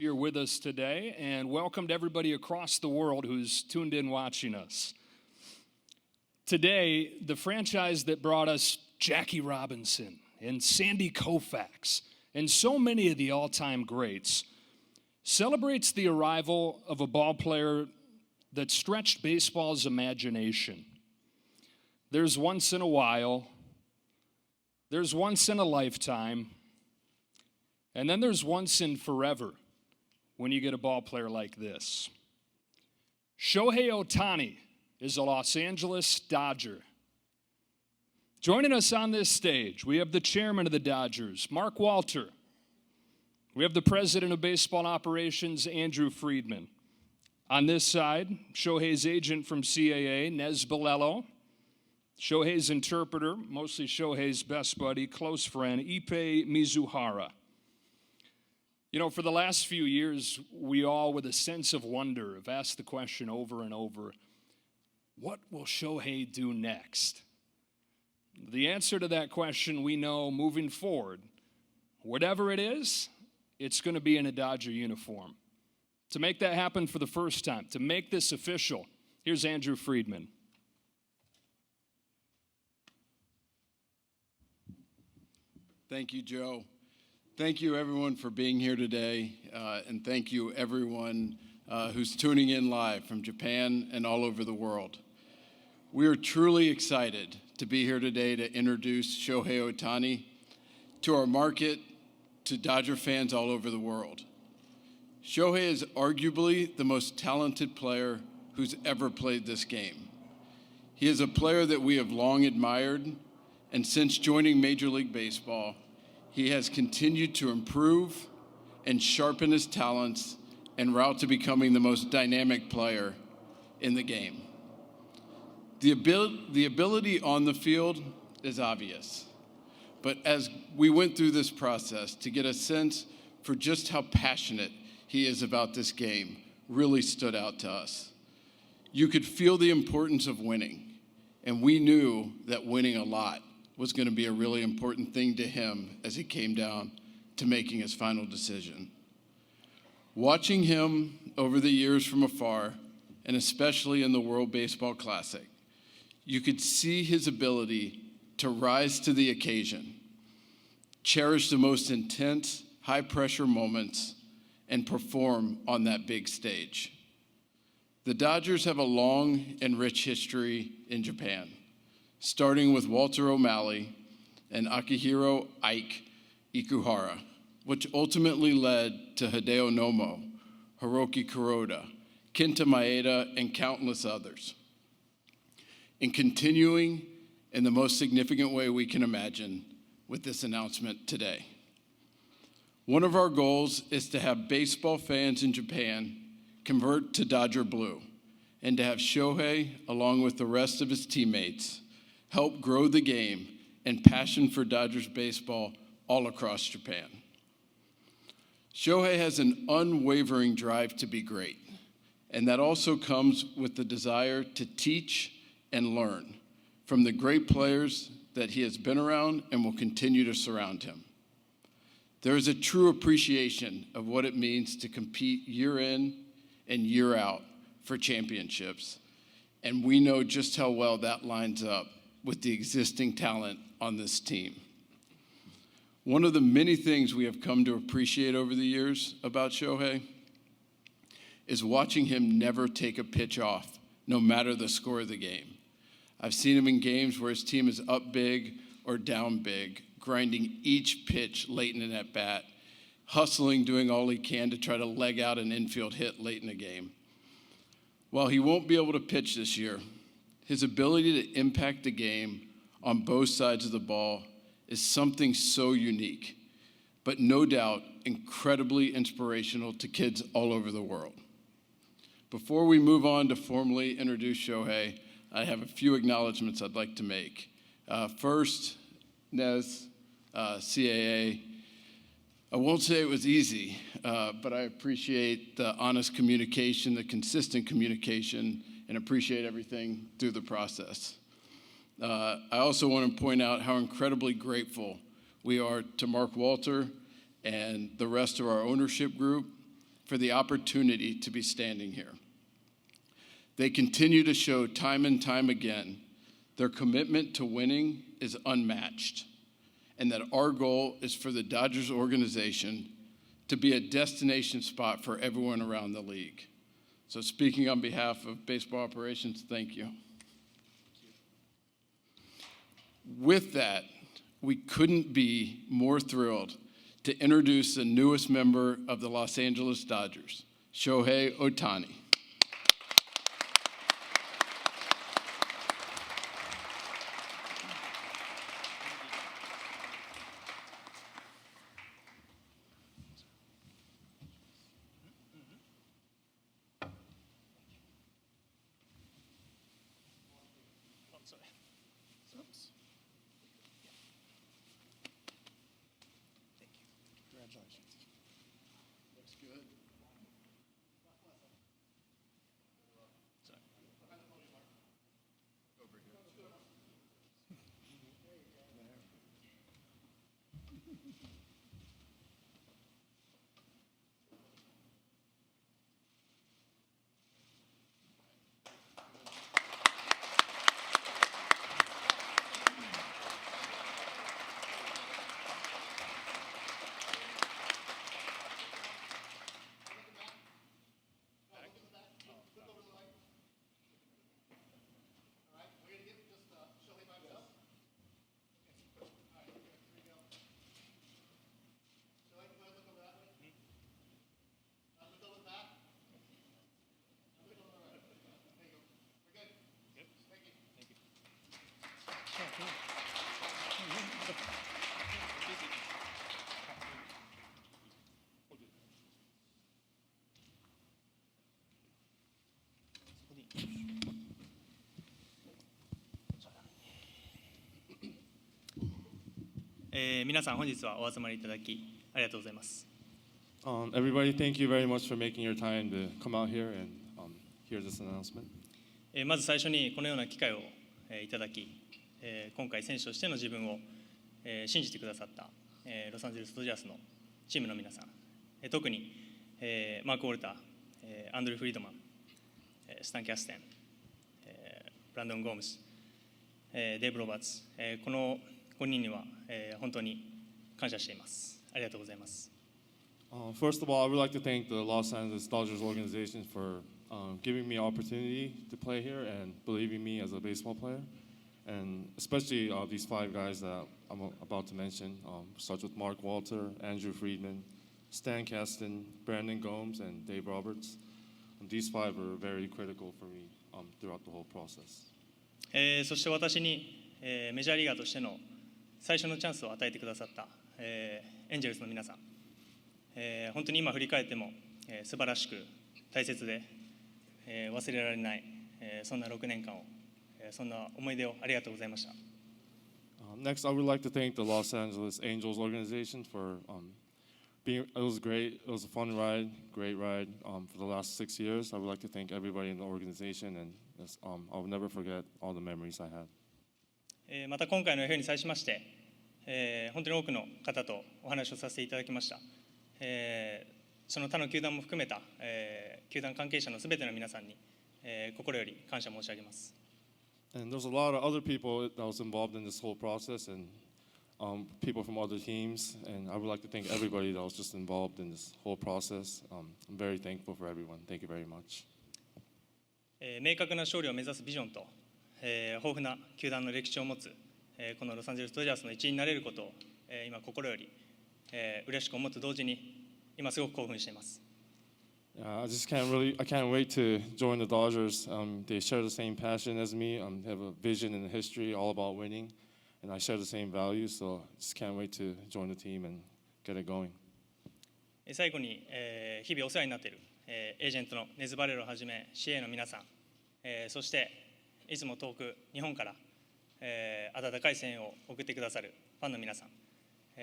You're with us today, and welcome to everybody across the world who's tuned in watching us. Today, the franchise that brought us Jackie Robinson and Sandy Koufax and so many of the all-time greats celebrates the arrival of a ball player that stretched baseball's imagination. There's once in a while, there's once in a lifetime, and then there's once in forever when you get a ball player like this. Shohei Ohtani is a Los Angeles Dodger. Joining us on this stage, we have the chairman of the Dodgers, Mark Walter. We have the president of baseball operations, Andrew Friedman. On this side, Shohei's agent from CAA, Nez Balello. Shohei's interpreter, mostly Shohei's best buddy, close friend, Ippei Mizuhara. You know, for the last few years, we all, with a sense of wonder, have asked the question over and over, what will Shohei do next? The answer to that question we know moving forward. Whatever it is, it's going to be in a Dodger uniform. To make that happen for the first time, to make this official, here's Andrew Friedman. Thank you, Joe. Thank you, everyone, for being here today, and thank you, everyone who's tuning in live from Japan and all over the world. We are truly excited to be here today to introduce Shohei Ohtani to our market, to Dodger fans all over the world. Shohei is arguably the most talented player who's ever played this game. He is a player that we have long admired, and since joining Major League Baseball, he has continued to improve and sharpen his talents en route to becoming the most dynamic player in the game. The ability on the field is obvious, but as we went through this process to get a sense for just how passionate he is about this game really stood out to us. You could feel the importance of winning, and we knew that winning a lot was going to be a really important thing to him as he came down to making his final decision. Watching him over the years from afar, and especially in the World Baseball Classic, you could see his ability to rise to the occasion, cherish the most intense, high-pressure moments, and perform on that big stage. The Dodgers have a long and rich history in Japan, starting with Walter O'Malley and Akihiro Ike Ikuhara, which ultimately led to Hideo Nomo, Hiroki Kuroda, Kenta Maeda, and countless others. And continuing in the most significant way we can imagine with this announcement today. One of our goals is to have baseball fans in Japan convert to Dodger Blue, and to have Shohei, along with the rest of his teammates, help grow the game and passion for Dodgers baseball all across Japan. Shohei has an unwavering drive to be great, and that also comes with the desire to teach and learn from the great players that he has been around and will continue to surround him. There is a true appreciation of what it means to compete year in and year out for championships, and we know just how well that lines up with the existing talent on this team. One of the many things we have come to appreciate over the years about Shohei is watching him never take a pitch off, no matter the score of the game. I've seen him in games where his team is up big or down big, grinding each pitch late in an at-bat, hustling, doing all he can to try to leg out an infield hit late in the game. While he won't be able to pitch this year, his ability to impact the game on both sides of the ball is something so unique, but no doubt incredibly inspirational to kids all over the world. Before we move on to formally introduce Shohei, I have a few acknowledgments I'd like to make. First, Nez, CAA. I won't say it was easy, but I appreciate the honest communication, the consistent communication, and appreciate everything through the process. I also want to point out how incredibly grateful we are to Mark Walter and the rest of our ownership group for the opportunity to be standing here. They continue to show time and time again their commitment to winning is unmatched, and that our goal is for the Dodgers organization to be a destination spot for everyone around the league. So speaking on behalf of baseball operations, thank you. With that, we couldn't be more thrilled to introduce the newest member of the Los Angeles Dodgers, Shohei Ohtani. Looks good. Over here. Everybody, thank you very much for making your time to come out here and hear this announcement. まず最初にこのような機会をいただき、今回選手としての自分を信じてくださったロサンゼルスドジャースのチームの皆さん、特にマーク・ウォルター、アンドリュー・フリードマン、スタン・キャステン、ブランドン・ゴームス、デーブ・ロバーツ、この5人には本当に感謝しています。ありがとうございます。First of all, I would like to thank the Los Angeles Dodgers organization for giving me an opportunity to play here and believing me as a baseball player. And especially these 5 guys that I'm about to mention, starts with Mark Walter, Andrew Friedman, Stan Kasten, Brandon Gomes, and Dave Roberts. These 5 were very critical for me throughout the whole process. そして私にメジャーリーガーとしての最初のチャンスを与えてくださったエンジェルスの皆さん、本当に今振り返っても素晴らしく大切で忘れられないそんな6年間をそんな思い出をありがとうございました。Next, I would like to thank the Los Angeles Angels organization for being. It was great. It was a fun ride, great ride for the last 6 years. I would like to thank everybody in the organization, and I'll never forget all the memories I had. また今回の FA に際しまして、本当に多くの方とお話をさせていただきました。その他の球団も含めた、球団関係者のすべての皆さんに、心より感謝申し上げます。And there's a lot of other people that was involved in this whole process, and people from other teams. And I would like to thank everybody that was just involved in this whole process. I'm very thankful for everyone. Thank you very much. 明確な勝利を目指すビジョンと、豊富な球団の歴史を持つ、このロサンゼルスドジャースの一員になれることを、今心より、嬉しく思うと同時に今すごく興奮しています。I can't wait to join the Dodgers. They share the same passion as me. They have a vision and a history all about winning, and I share the same values. So I just can't wait to join the team and get it going. 最後に、日々お世話になっている、エージェントのネズバレロをはじめ CA の皆さん、そしていつも遠く日本から、温かい声援を送ってくださるファンの皆さん、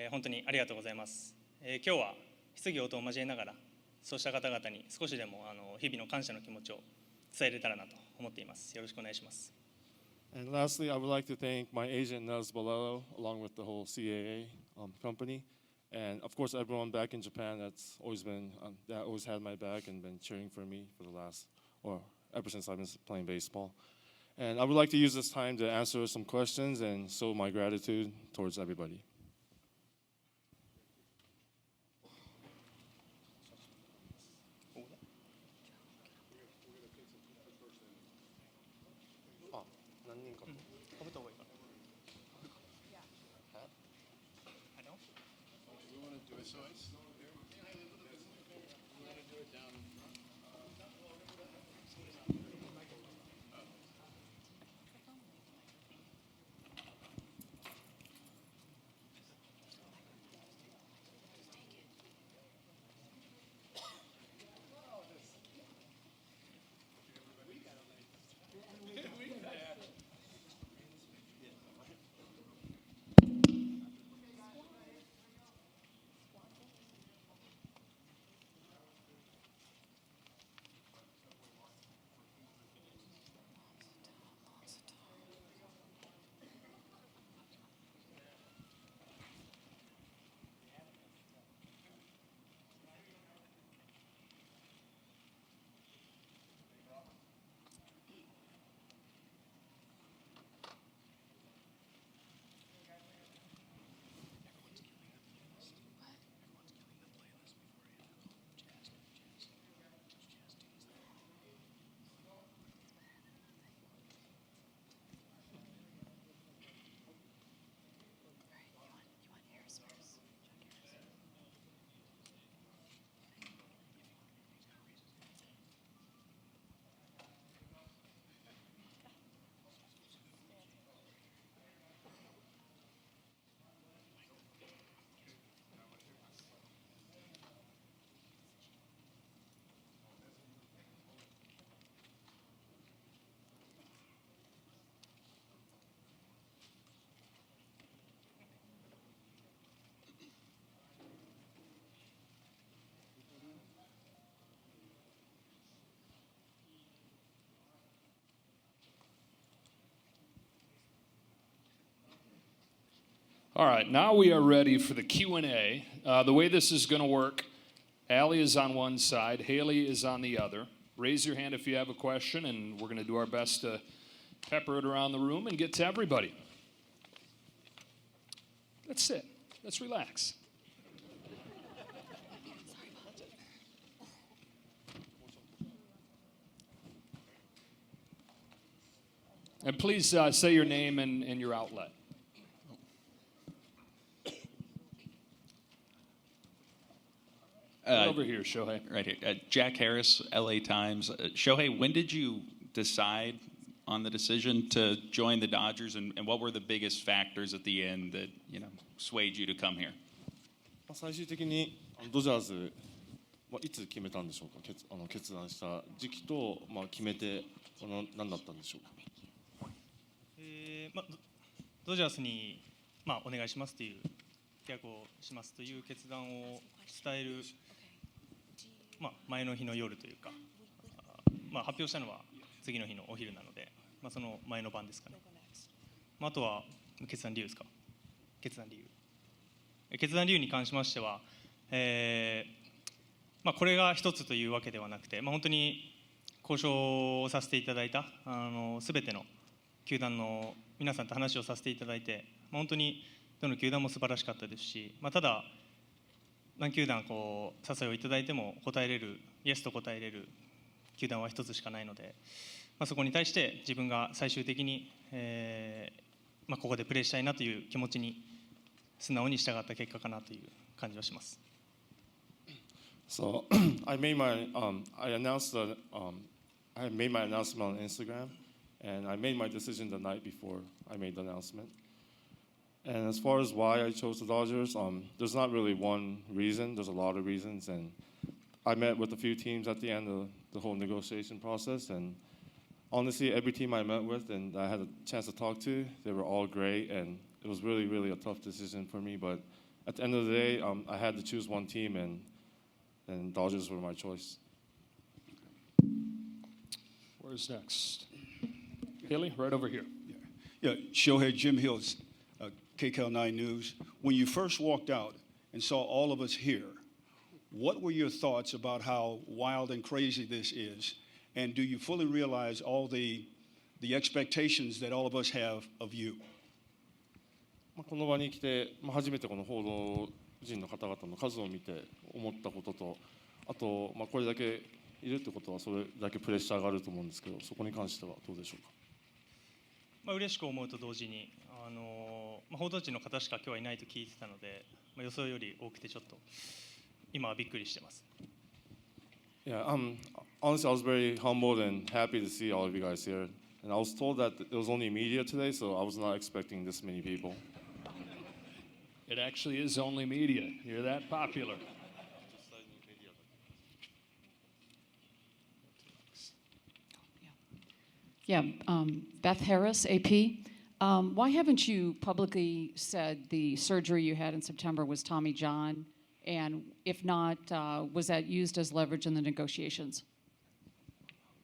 本当にありがとうございます。今日は質疑応答を交えながらそうした方々に少しでも日々の感謝の気持ちを伝えれたらなと思っています。よろしくお願いします。And lastly, I would like to thank my agent Nels Bolello, along with the whole CAA company, And of course, everyone back in Japan that's always been that always had my back and been cheering for me for the last or ever since I've been playing baseball. And I would like to use this time to answer some questions and show my gratitude towards everybody. We want to do it so it's here. We want to do it down. All right, now we are ready for the Q&A. The way this is going to work, Allie is on one side, Haley is on the other. Raise your hand if you have a question, and we're going to do our best to pepper it around the room and get to everybody. Let's sit. Let's relax. And please say your name and your outlet. Over here, Shohei. Right here. Jack Harris, LA Times. Shohei, when did you decide on the decision to join the Dodgers, and what were the biggest factors at the end that swayed you to come here? 最終的にドジャースいつ決めたんでしょうか。決断した時期と決めて何だったんでしょうか。ドジャースにお願いしますという契約をしますという決断を伝える前の日の夜というか、発表したのは次の日のお昼なので、その前の晩ですかね。あとは決断理由ですか。決断理由に関しましては、これが一つというわけではなくて、本当に交渉をさせていただいたすべての球団の皆さんと話をさせていただいて、本当にどの球団も素晴らしかったですし、ただ何球団誘いをいただいても答えれる、イエスと答えれる球団は一つしかないので、そこに対して自分が最終的に、ここでプレーしたいなという気持ちに素直に従った結果かなという感じはします。So I made my I announced that I made my announcement on Instagram, and I made my decision the night before I made the announcement. And as far as why I chose the Dodgers, there's not really one reason. There's a lot of reasons, and I met with a few teams at the end of the whole negotiation process. And honestly, every team I met with and I had a chance to talk to, they were all great, and it was really, really a tough decision for me. But at the end of the day, I had to choose one team, and Dodgers were my choice. Where's next? Haley, right over here. Yeah, Shohei, Jim Hills, KCAL 9 News. When you first walked out and saw all of us here, what were your thoughts about how wild and crazy this is? And do you fully realize all the expectations that all of us have of you? この場に来て、初めてこの報道陣の方々の数を見て思ったことと、あと、これだけいるってことはそれだけプレッシャーがあると思うんですけど、そこに関してはどうでしょうか。嬉しく思うと同時に、報道陣の方しか今日はいないと聞いてたので、予想より多くてちょっと今はびっくりしてます。Yeah, honestly, I was very humbled and happy to see all of you guys here. And I was told that it was only media today, so I was not expecting this many people. It actually is only media. You're that popular. Yeah, Beth Harris, AP. Why haven't you publicly said the surgery you had in September was Tommy John? And if not, was that used as leverage in the negotiations?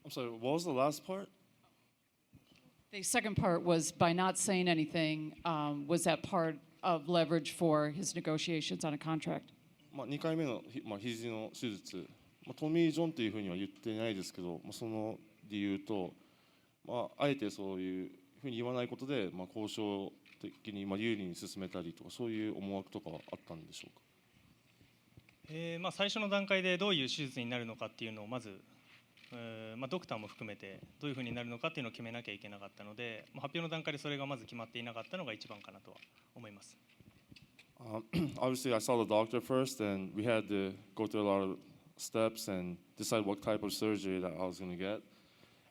I'm sorry, what was the last part? The second part was by not saying anything, was that part of leverage for his negotiations on a contract? 2回目の肘の手術、トミー・ジョンというふうには言ってないですけど、その理由と、あえてそういうふうに言わないことで、交渉的に有利に進めたりとか、そういう思惑とかはあったんでしょうか。最初の段階でどういう手術になるのかっていうのをまず、ドクターも含めてどういうふうになるのかっていうのを決めなきゃいけなかったので、発表の段階でそれがまず決まっていなかったのが一番かなとは思います。Obviously, I saw the doctor first, and we had to go through a lot of steps and decide what type of surgery that I was going to get.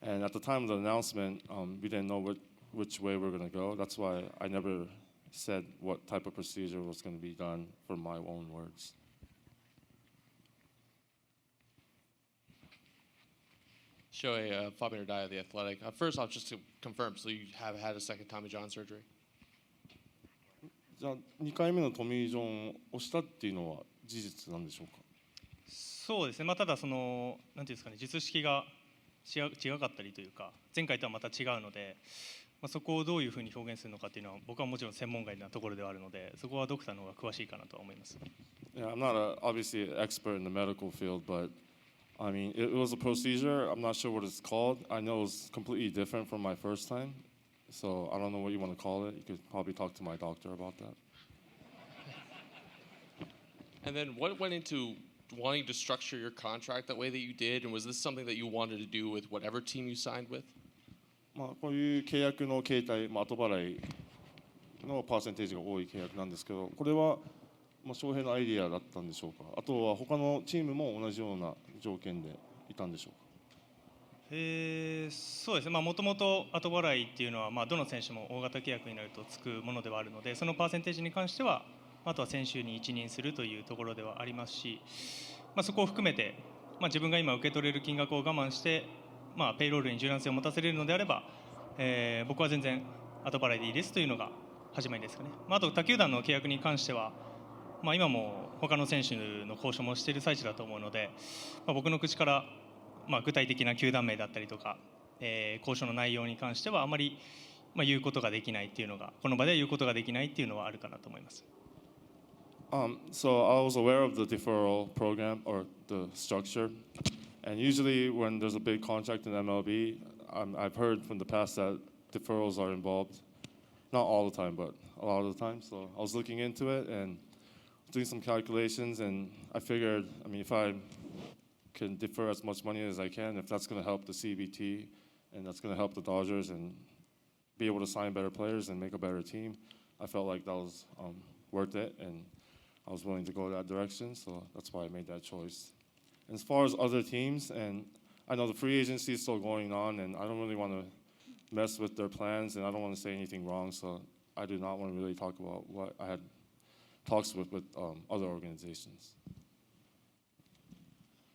And at the time of the announcement, we didn't know which way we were going to go. That's why I never said what type of procedure was going to be done from my own words. Shohei, Fabian Ardaya of The Athletic. First off, just to confirm, so you have had a second Tommy John surgery? じゃあ2回目のトミー・ジョンをしたっていうのは事実なんでしょうか。そうですね、ただそのなんていうんですかね、術式が違かったりというか、前回とはまた違うので、そこをどういうふうに表現するのかっていうのは僕はもちろん専門外なところではあるので、そこはドクターの方が詳しいかなとは思います。Yeah, I'm not obviously an expert in the medical field, but I mean, it was a procedure. I'm not sure what it's called. I know it's completely different from my first time. So I don't know what you want to call it. You could probably talk to my doctor about that. And then what went into wanting to structure your contract that way that you did? And was this something that you wanted to do with whatever team you signed with? こういう契約の形態、後払いのパーセンテージが多い契約なんですけど、これは翔平のアイディアだったんでしょうか。あとは他のチームも同じような条件でいたんでしょうか。そうですね、もともと後払いっていうのは、どの選手も大型契約になるとつくものではあるので、そのパーセンテージに関しては、あとは選手に一任するというところではありますし、そこを含めて、自分が今受け取れる金額を我慢して、ペイロールに柔軟性を持たせれるのであれば、僕は全然後払いでいいですというのが始まりですかね。あと他球団の契約に関しては、今も他の選手の交渉もしている最中だと思うので、僕の口から具体的な球団名だったりとか、交渉の内容に関してはあまり言うことができないっていうのが、この場では言うことができないっていうのはあるかなと思います。So I was aware of the deferral program or the structure, and usually when there's a big contract in MLB, I've heard from the past that deferrals are involved. Not all the time, but a lot of the time. So I was looking into it and doing some calculations, and I figured, if I can defer as much money as I can, if that's going to help the CBT and that's going to help the Dodgers and be able to sign better players and make a better team, I felt like that was worth it, and I was willing to go that direction, so that's why I made that choice. And as far as other teams, and I know the free agency is still going on, and I don't really want to mess with their plans, and I don't want to say anything wrong, so I do not want to really talk about what I had talks with other organizations.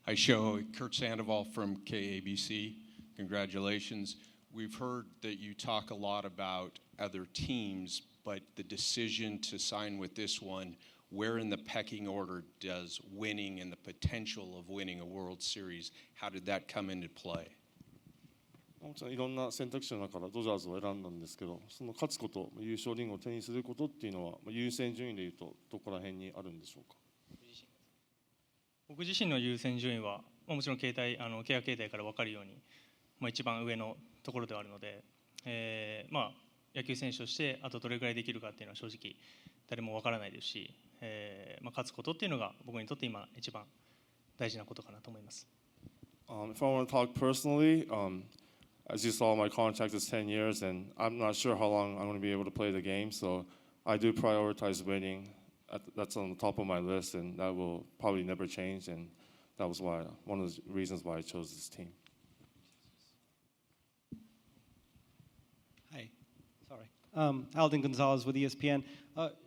Hi, Shohei. Kurt Sandoval from KABC. Congratulations. We've heard that you talk a lot about other teams, but the decision to sign with this one, where in the pecking order does winning and the potential of winning a World Series, how did that come into play? もちろんいろんな選択肢の中からドジャーズを選んだんですけど、その勝つこと、優勝リングを手にすることっていうのは、優先順位でいうとどこら辺にあるんでしょうか。僕自身の優先順位は、もちろん契約形態から分かるように、一番上のところではあるので、野球選手としてあとどれぐらいできるかっていうのは正直誰も分からないですし、勝つことっていうのが僕にとって今一番大事なことかなと思います。If I want to talk personally, as you saw, my contract is 10 years, and I'm not sure how long I'm going to be able to play the game. So I do prioritize winning. That's on the top of my list, and that will probably never change. And that was one of the reasons why I chose this team. Hi, sorry. Alden Gonzalez with ESPN.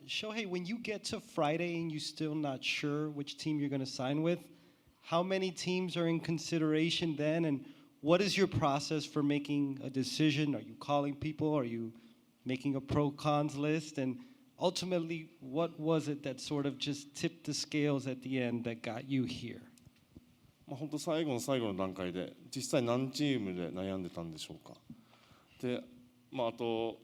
Shohei, when you get to Friday and you're still not sure which team you're going to sign with, how many teams are in consideration then, and what is your process for making a decision? Are you calling people? Are you making a pro-cons list? And ultimately, what was it that sort of just tipped the scales at the end that got you here? 本当最後の最後の段階で実際何チームで悩んでたんでしょうか。で、あと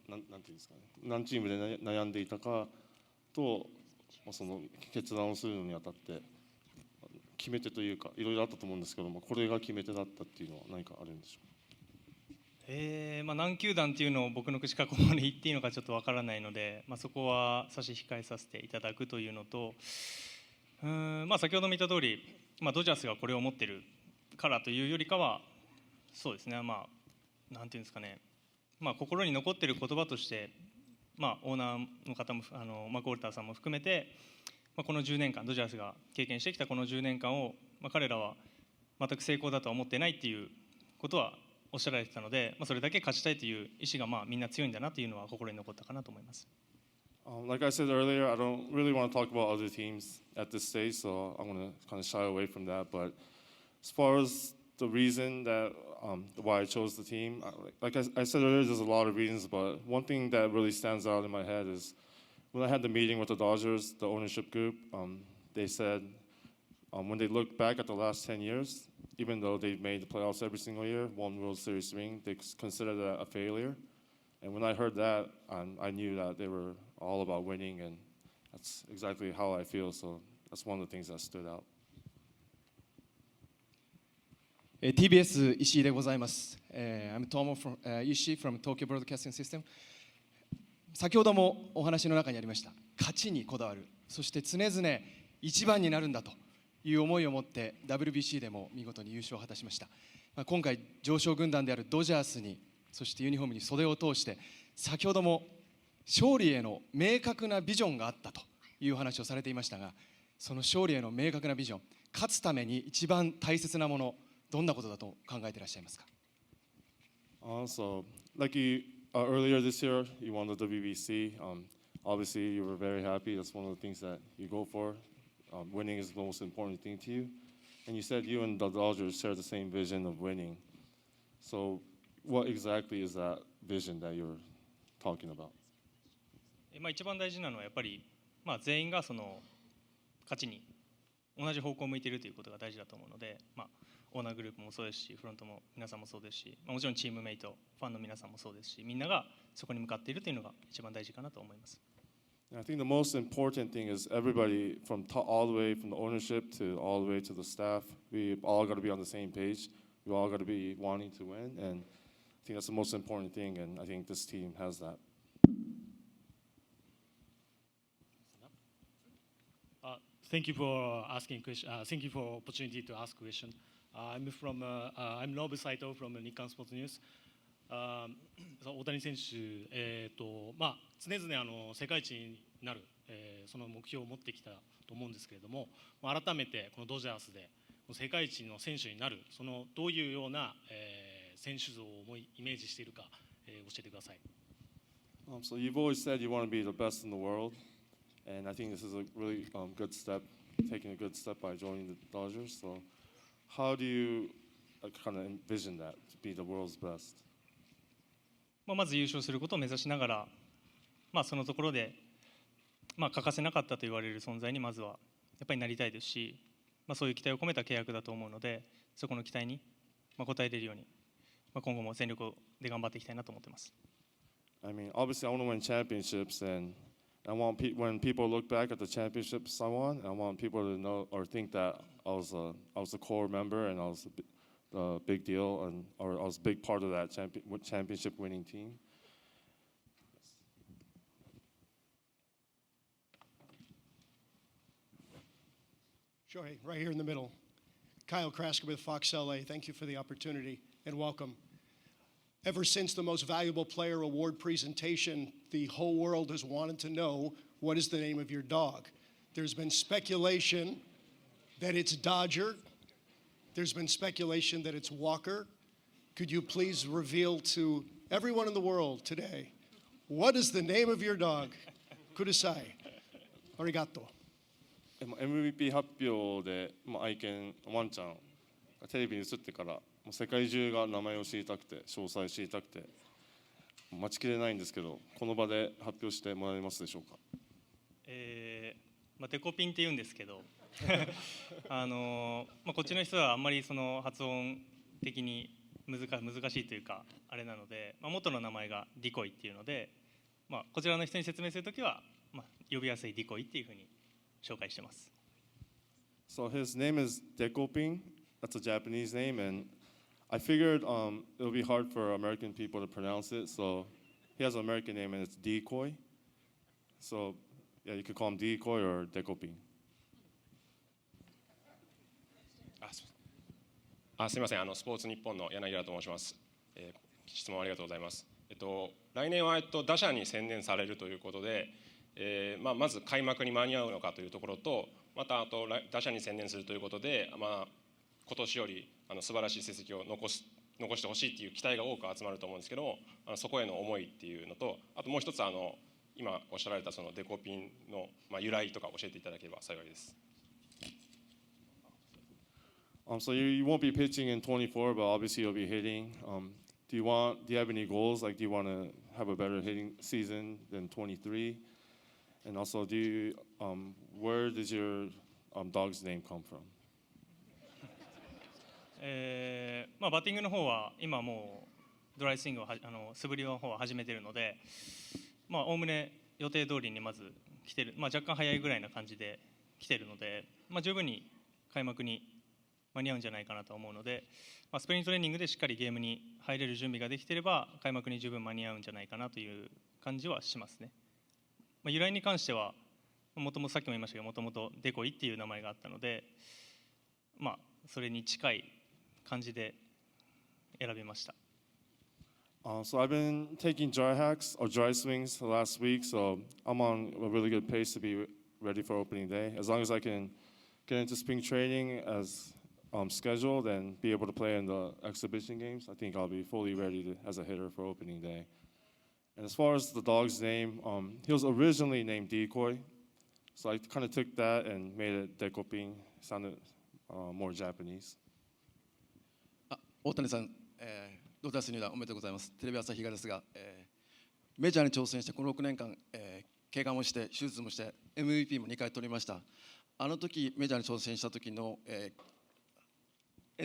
なんていうんですかね、何チームで悩んでいたかと、その決断をするのにあたって決め手というかいろいろあったと思うんですけども、これが決め手だったっていうのは何かあるんでしょうか。何球団っていうのを僕の口からここまで言っていいのかちょっとわからないので、そこは差し控えさせていただくというのと、先ほども言った通り、ドジャースがこれを持ってるからというよりかは、そうですね、なんていうんですかね、心に残ってる言葉として、オーナーの方もマクオルターさんも含めて、この10年間ドジャースが経験してきたこの10年間を、彼らは全く成功だとは思ってないっていうことはおっしゃられてたので、それだけ勝ちたいという意思がみんな強いんだなというのは心に残ったかなと思います。Like I said earlier, I don't really want to talk about other teams at this stage, so I'm going to kind of shy away from that. But as far as the reason that why I chose the team, like I said earlier, there's a lot of reasons, but one thing that really stands out in my head is when I had the meeting with the Dodgers, the ownership group, they said when they look back at the last 10 years, even though they've made the playoffs every single year, one World Series ring, they consider that a failure. And when I heard that, I knew that they were all about winning, and that's exactly how I feel. So that's one of the things that stood out. TBS 石井でございます。I'm Tomo from 石井 from Tokyo Broadcasting System。先ほどもお話の中にありました勝ちにこだわる、そして常々一番になるんだという思いを持って WBC でも見事に優勝を果たしました。今回常勝軍団であるドジャースに、そしてユニフォームに袖を通して先ほども勝利への明確なビジョンがあったという話をされていましたが、その勝利への明確なビジョン、勝つために一番大切なもの、どんなことだと考えていらっしゃいますか。So, like earlier this year, you won the WBC. Obviously, you were very happy. That's one of the things that you go for. Winning is the most important thing to you. And you said you and the Dodgers share the same vision of winning. So, what exactly is that vision that you're talking about? 一番大事なのはやっぱり、全員がその勝ちに同じ方向を向いているということが大事だと思うので、オーナーグループもそうですし、フロントも皆さんもそうですし、もちろんチームメイト、ファンの皆さんもそうですし、みんながそこに向かっているというのが一番大事かなと思います。I think the most important thing is everybody from all the way from the ownership to all the way to the staff, we all got to be on the same page. We all got to be wanting to win, and I think that's the most important thing, and I think this team has that. Thank you for asking question. Thank you for opportunity to ask question. I'm Nobu Saito from Nikkan Sports News. 大谷選手、常々世界一になる、その目標を持ってきたと思うんですけれども、改めてこのドジャースで世界一の選手になる、そのどういうような、選手像をイメージしているか、教えてください。So you've always said you want to be the best in the world, and I think this is a really good step, taking a good step by joining the Dodgers. So how do you kind of envision that to be the world's best? まず優勝することを目指しながら、そのところで、欠かせなかったと言われる存在にまずはやっぱりなりたいですし、そういう期待を込めた契約だと思うので、そこの期待に応えれるように今後も全力で頑張っていきたいなと思ってます。I mean, obviously, I want to win championships, and I want when people look back at the championships I won, I want people to know or think that I was a core member and I was a big deal, and or I was a big part of that championship winning team. Shohei, right here in the middle. Kyle Krasker with Fox LA. Thank you for the opportunity and welcome. Ever since the Most Valuable Player Award presentation, the whole world has wanted to know what is the name of your dog. There's been speculation that it's Dodger. There's been speculation that it's Walker. Could you please reveal to everyone in the world today, what is the name of your dog? Kudasai. Arigato. MVP 発表で、愛犬ワンちゃんがテレビに映ってから世界中が名前を知りたくて詳細知りたくて待ちきれないんですけど、この場で発表してもらえますでしょうか。デコピンって言うんですけどこっちの人はあんまりその発音的に難しいというかあれなので、元の名前がディコイっていうので、こちらの人に説明するときは、呼びやすいディコイっていうふうに紹介してます。So his name is Dekoping. That's a Japanese name, and I figured it'll be hard for American people to pronounce it. So he has an American name, and it's Decoy. So yeah, you could call him Decoy or Dekoping. すみません、スポーツ日本の柳原と申します。質問ありがとうございます。来年は打者に専念されるということで、まず開幕に間に合うのかというところと、また打者に専念するということで、今年より素晴らしい成績を残してほしいという期待が多く集まると思うんですけども、そこへの思いっていうのと、あともう一つ今おっしゃられたそのデコピンの由来とか教えていただければ幸いです。So you won't be pitching in 24, but obviously you'll be hitting. Do you have any goals? Like, do you want to have a better hitting season than 23? And also, where does your dog's name come from? バッティングの方は今もうドライスイングを素振りの方は始めているので、おおむね予定通りにまず来てる、若干早いぐらいな感じで来てるので、十分に開幕に間に合うんじゃないかなと思うので、スプリントレーニングでしっかりゲームに入れる準備ができていれば開幕に十分間に合うんじゃないかなという感じはしますね。由来に関してはもともとさっきも言いましたけど、もともとデコイっていう名前があったので、それに近い感じで選びました。So I've been taking dry hacks or dry swings the last week, so I'm on a really good pace to be ready for opening day. As long as I can get into spring training as scheduled and be able to play in the exhibition games, I think I'll be fully ready as a hitter for opening day. And as far as the dog's name, he was originally named Decoy, so I kind of took that and made it Dekoping. Sounded more Japanese. 大谷さん、ドジャース入団おめでとうございます。テレビ朝日がですが、メジャーに挑戦してこの6年間、怪我もして手術もして MVP も2回取りました。あの時メジャーに挑戦した時の、エ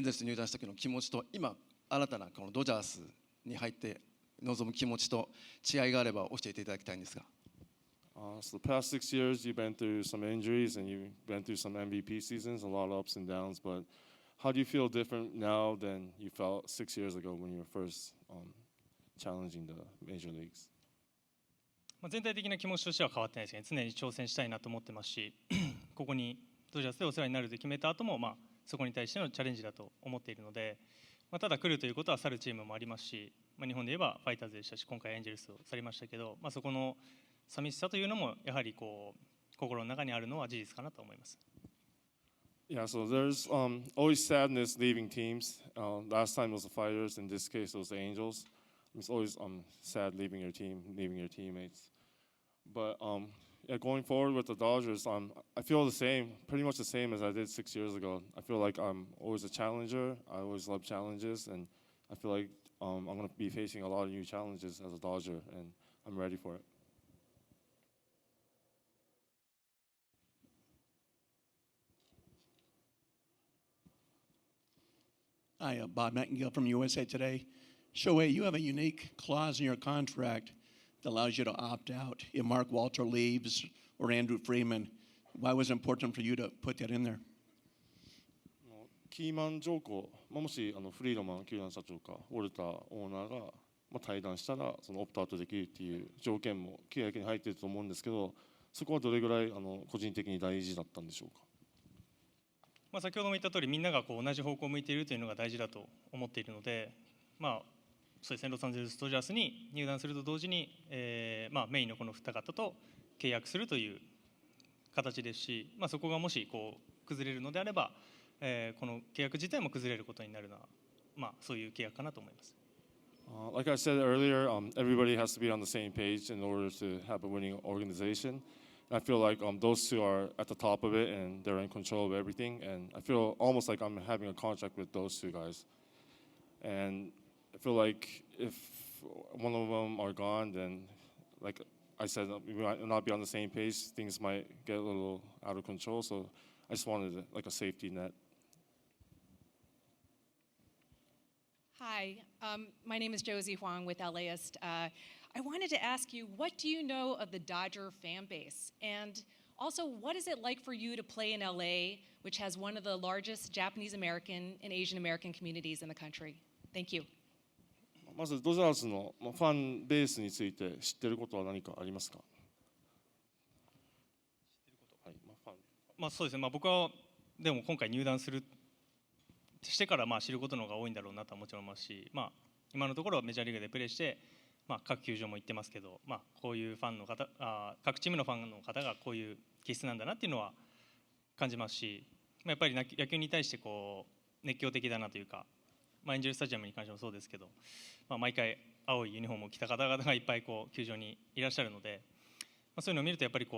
ンゼルスに入団した時の気持ちと今新たなこのドジャースに入って望む気持ちと違いがあれば教えていただきたいんですが。So the past 6 years, you've been through some injuries and you've been through some MVP seasons, a lot of ups and downs. But how do you feel different now than you felt 6 years ago when you were first challenging the major leagues? 全体的な気持ちとしては変わってないですね。常に挑戦したいなと思ってますし、ここにドジャースでお世話になると決めた後も、そこに対してのチャレンジだと思っているので、ただ来るということは去るチームもありますし、日本で言えばファイターズでしたし、今回エンジェルスを去りましたけど、そこの寂しさというのもやはり心の中にあるのは事実かなと思います。Yeah, so there's always sadness leaving teams. Last time it was the Fighters, in this case it was the Angels. It's always sad leaving your team, leaving your teammates. But yeah, going forward with the Dodgers, I feel the same, pretty much the same as I did 6 years ago. I feel like I'm always a challenger. I always love challenges, and I feel like I'm going to be facing a lot of new challenges as a Dodger, and I'm ready for it. Hi, Bob Nightingale from USA Today. Shohei, you have a unique clause in your contract that allows you to opt out if Mark Walter leaves or Andrew Freeman. Why was it important for you to put that in there? キーマン条項、もしフリードマン球団社長かウォルターオーナーが対談したらそのオプトアウトできるっていう条件も契約に入っていると思うんですけど、そこはどれぐらい個人的に大事だったんでしょうか。先ほども言った通り、みんなが同じ方向を向いているというのが大事だと思っているので、そうですね、ロサンゼルス・ドジャースに入団すると同時に、メインのこの二方と契約するという形ですし、そこがもし崩れるのであれば、この契約自体も崩れることになるのは、そういう契約かなと思います。Like I said earlier, everybody has to be on the same page in order to have a winning organization. I feel like those two are at the top of it and they're in control of everything. And I feel almost like I'm having a contract with those two guys. And I feel like if one of them are gone, then like I said, we might not be on the same page. Things might get a little out of control. So I just wanted like a safety net. Hi, my name is Josie Huang with LAist. I wanted to ask you, what do you know of the Dodger fan base? And also, what is it like for you to play in LA, which has one of the largest Japanese American and Asian American communities in the country? Thank you. まずドジャースのファンベースについて知っていることは何かありますか。そうですね、僕はでも今回入団してから知ることの方が多いんだろうなとはもちろん思いますし、今のところはメジャーリーグでプレーして、各球場も行ってますけど、こういうファンの方、各チームのファンの方がこういう気質なんだなっていうのは感じますし、やっぱり野球に対して熱狂的だなというか、エンジェルスタジアムに関してもそうですけど、毎回青いユニフォームを着た方々がいっぱい球場にいらっしゃるので、そういうのを見るとやっぱり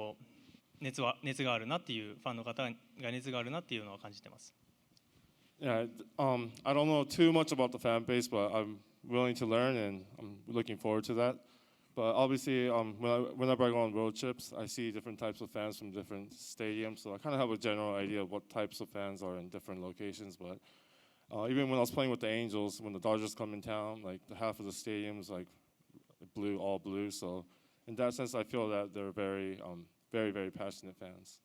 熱があるなっていうファンの方が熱があるなっていうのは感じてます。Yeah, I don't know too much about the fan base, but I'm willing to learn and I'm looking forward to that. But obviously, whenever I go on road trips, I see different types of fans from different stadiums, so I kind of have a general idea of what types of fans are in different locations. But even when I was playing with the Angels, when the Dodgers come in town, like half of the stadium's like blue, all blue. So in that sense, I feel that they're very, very passionate fans.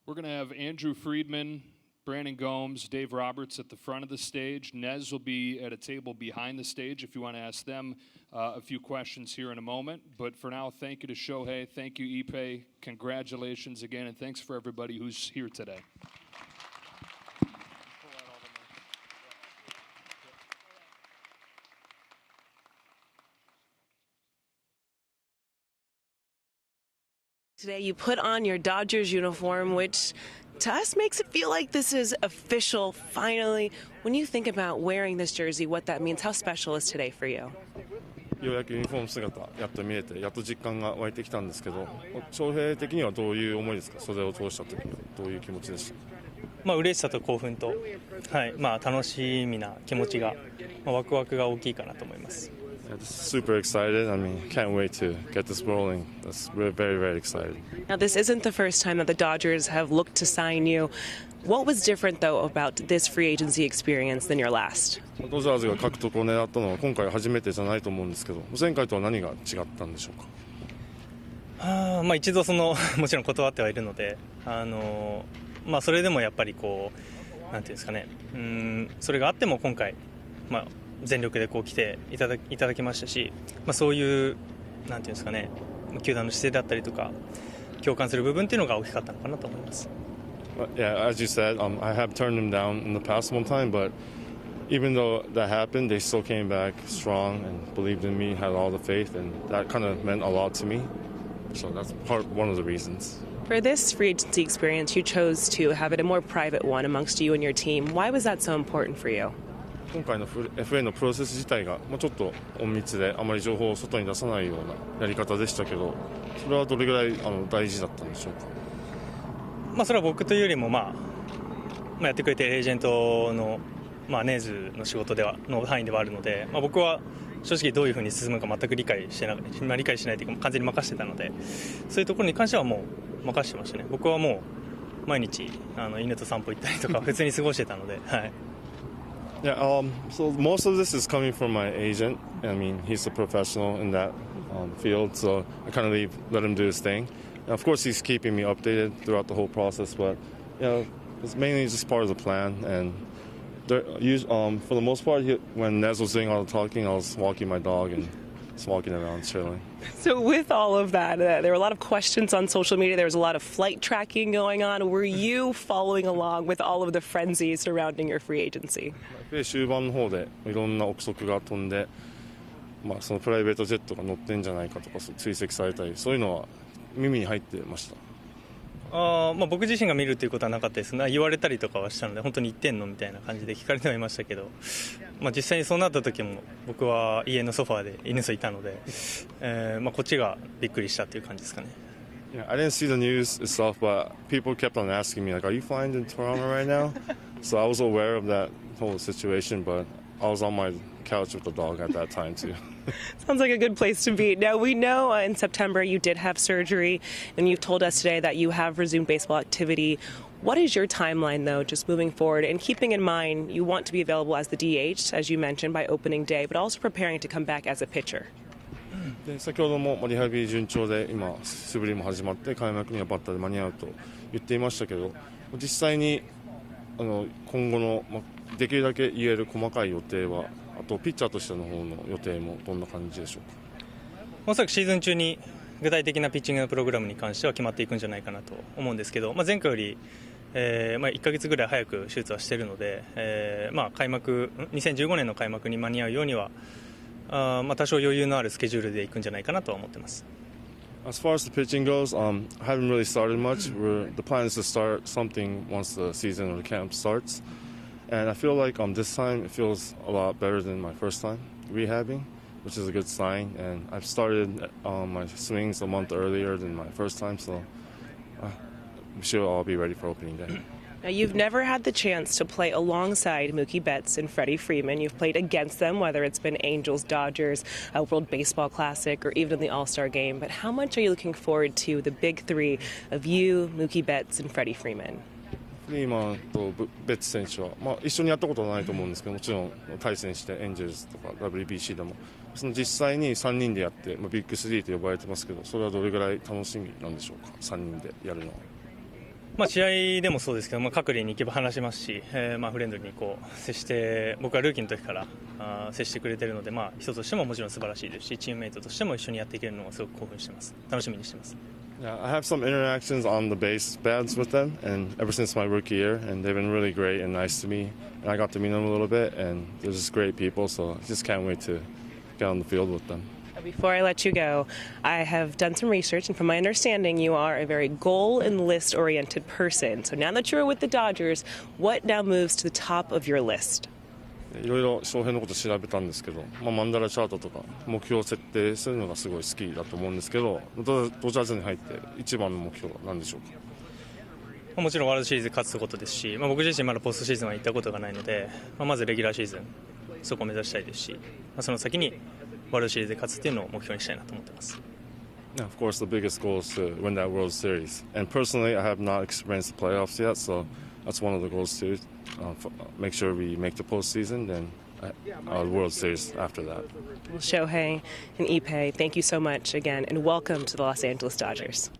We're going to have Andrew Friedman, Brandon Gomes, Dave Roberts at the front of the stage. Nez will be at a table behind the stage if you want to ask them a few questions here in a moment. But for now, thank you to Shohei. Thank you, Ippei. Congratulations again, and thanks for everybody who's here today. Today you put on your Dodgers uniform, which to us makes it feel like this is official, finally. When you think about wearing this jersey, what that means, how special is today for you? ようやくユニフォーム姿やっと見えてやっと実感が湧いてきたんですけど、翔平的にはどういう思いですか。袖を通した時にどういう気持ちでした。嬉しさと興奮と、楽しみな気持ちが、ワクワクが大きいかなと思います。Yeah, super excited. I mean, can't wait to get this rolling. We're very, very excited. Now, this isn't the first time that the Dodgers have looked to sign you. What was different, though, about this free agency experience than your last? ドジャーズが獲得を狙ったのは今回初めてじゃないと思うんですけど、前回とは何が違ったんでしょうか。一度もちろん断ってはいるので、それでもやっぱりなんていうんですかね、それがあっても今回全力で来ていただきましたし、そういうなんていうんですかね、球団の姿勢だったりとか共感する部分っていうのが大きかったのかなと思います。Yeah, as you said, I have turned them down in the past one time, but even though that happened, they still came back strong and believed in me, had all the faith, and that kind of meant a lot to me. So that's one of the reasons. For this free agency experience, you chose to have it a more private one amongst you and your team. Why was that so important for you? 今回の FA のプロセス自体がちょっと隠密であまり情報を外に出さないようなやり方でしたけど、それはどれぐらい大事だったんでしょうか。それは僕というよりもやってくれているエージェントのネーズの仕事の範囲ではあるので、僕は正直どういうふうに進むか全く理解しないというか完全に任せてたので、そういうところに関してはもう任せてましたね。僕はもう毎日犬と散歩行ったりとか普通に過ごしてたので、はい。Yeah, so most of this is coming from my agent. I mean, he's a professional in that field, so I kind of let him do his thing. And of course, he's keeping me updated throughout the whole process, but it's mainly just part of the plan. And for the most part, when Nez was doing all the talking, I was walking my dog and just walking around chilling. So with all of that, there were a lot of questions on social media. There was a lot of flight tracking going on. Were you following along with all of the frenzy surrounding your free agency? 終盤の方でいろんな憶測が飛んで、そのプライベートジェットが乗ってんじゃないかとか追跡されたり、そういうのは耳に入ってました。僕自身が見るということはなかったですが、言われたりとかはしたので、本当に言ってんのみたいな感じで聞かれてはいましたけど、実際にそうなった時も僕は家のソファーで犬といたので、こっちがびっくりしたという感じですかね。Yeah, I didn't see the news itself, but people kept on asking me, like, are you flying to Toronto right now? So I was aware of that whole situation, but I was on my couch with the dog at that time, too. Sounds like a good place to be. Now, we know in September you did have surgery, and you've told us today that you have resumed baseball activity. What is your timeline, though, just moving forward? And keeping in mind, you want to be available as the DH, as you mentioned, by opening day, but also preparing to come back as a pitcher. で先ほどもリハビリ順調で今素振りも始まって開幕にはバッターで間に合うと言っていましたけど、実際に今後のできるだけ言える細かい予定は、あとピッチャーとしての方の予定もどんな感じでしょうか。おそらくシーズン中に具体的なピッチングのプログラムに関しては決まっていくんじゃないかなと思うんですけど、前回より1ヶ月ぐらい早く手術はしているので、2015年の開幕に間に合うようには多少余裕のあるスケジュールでいくんじゃないかなとは思ってます。As far as the pitching goes, I haven't really started much. The plan is to start something once the season or the camp starts. And I feel like this time it feels a lot better than my first time rehabbing, which is a good sign. And I've started my swings a month earlier than my first time, so I'm sure I'll be ready for opening day. Now, you've never had the chance to play alongside Mookie Betts and Freddie Freeman. You've played against them, whether it's been Angels, Dodgers, World Baseball Classic, or even in the All-Star Game. But how much are you looking forward to the big three of you, Mookie Betts, and Freddie Freeman? フリーマンとベッツ選手は、一緒にやったことはないと思うんですけど、もちろん対戦してエンジェルスとか WBC でもその実際に3人でやって、ビッグ3と呼ばれてますけど、それはどれぐらい楽しみなんでしょうか、3人でやるのは。試合でもそうですけど、各リーに行けば話しますし、フレンドリーに接して、僕はルーキーの時から接してくれているので、人としてももちろん素晴らしいですし、チームメイトとしても一緒にやっていけるのがすごく興奮してます。楽しみにしてます。Yeah, I have some interactions on the base pads with them, and ever since my rookie year, and they've been really great and nice to me. And I got to meet them a little bit, and they're just great people, so I just can't wait to get on the field with them. Before I let you go, I have done some research, and from my understanding, you are a very goal and list-oriented person. So now that you're with the Dodgers, what now moves to the top of your list? いろいろ翔平のこと調べたんですけど、マンダラチャートとか目標を設定するのがすごい好きだと思うんですけど、ドジャーズに入って一番の目標は何でしょうか。もちろんワールドシリーズで勝つことですし、僕自身まだポストシーズンは行ったことがないので、まずレギュラーシーズンそこを目指したいですし、その先にワールドシリーズで勝つっていうのを目標にしたいなと思ってます。Yeah, of course, the biggest goal is to win that World Series. And personally, I have not experienced the playoffs yet, so that's one of the goals too. Make sure we make the postseason, then the World Series after that. Shohei and Ippei, thank you so much again, and welcome to the Los Angeles Dodgers.